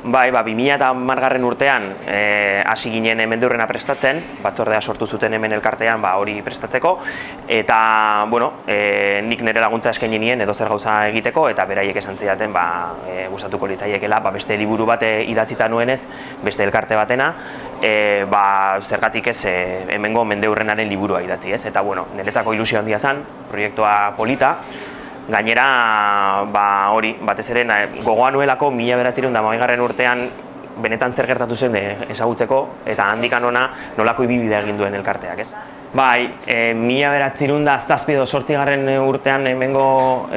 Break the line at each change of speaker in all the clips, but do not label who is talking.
Bai, 2010 urtean hasi ginen Mendeurrena prestatzen, batzordea sortu zuten hemen elkartean hori prestatzeko, eta nik nire laguntza eskaini nien edozer gauza egiteko, eta beraiek esan zidaten gustatuko litzaiekela beste liburu bat idatzita nuenez, beste elkarte batena, zergatik ez hemengo Mendeurrenaren liburua idatzi, ez? Eta niretzako ilusio handia zen, proiektua polita. Gainera, hori, batez ere, gogoa nuelako 1980 urtean benetan zer gertatu zen ezagutzeko, eta handikan hona nolako ibilbidea egin duen elkarteak, ez? Bai, 1978 urtean hemengo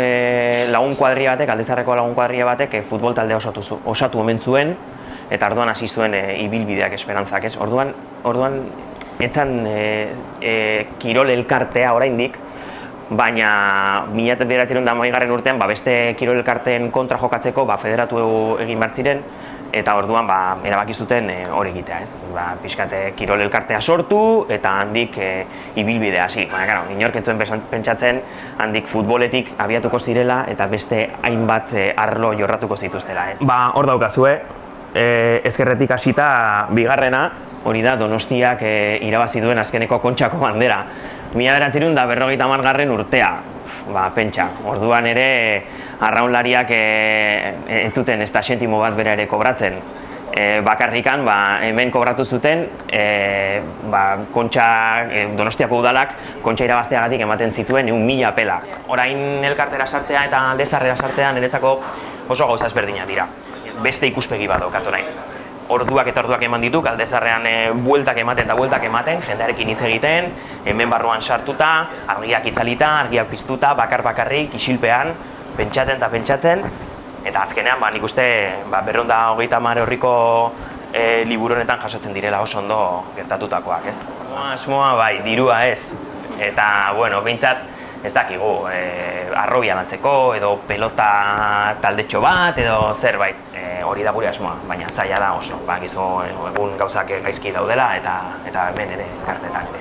lagun kuadria batek, Aldezarreko lagun kuadria batek, futbol taldea osatu omen zuen, eta orduan hasi zuen ibilbideak esperantzak, ez? Orduan, etzan kirol elkartea oraindik, baina 1980 urtean beste kirol elkarteen kontra jokatzeko federatu egin behar ziren, eta orduan erabaki zuten hori egitea, ez? Pixkat kirol elkartea sortu eta handik ibilbidea hasi. Baina, inork ez zuen pentsatzen handik futboletik abiatuko zirela eta beste hainbat arlo jorratuko zituztela, ez? Hor daukazue, ezkerretik hasita bigarrena, hori da Donostiak irabazi duen azkeneko Kontxako bandera. 1950 urtea, pentsa, orduan ere arraunlariak ez zuten ez da sentimo bat bera ere kobratzen. Bakarrikan hemen kobratu zuten Donostiako udalak Kontxa irabazteagatik ematen zituen 1.000 pela. Orain elkartera sartzea eta Aldezarrera sartzea niretzako oso gauza ezberdinak dira. Beste ikuspegi bat daukat orain. Orduak eta orduak eman dituk, Aldezarrean bueltak ematen, jendearekin hitz egiten, hemen barruan sartuta, argiak itzalita, argiak piztuta, bakarrik, isilpean, pentsatzen, eta azkenean nik uste 230 horriko liburu honetan jasotzen direla oso ondo gertatutakoak, ez? Asmoa bai, dirua ez, eta, behintzat, ez dakigu, arrobia lantzeko, edo pelota taldetxo bat, edo zerbait. Hori da gure asmoa, baina zaila da oso. Gizu egun gauzak gaizki daudela eta hemen ere elkarteetan ere.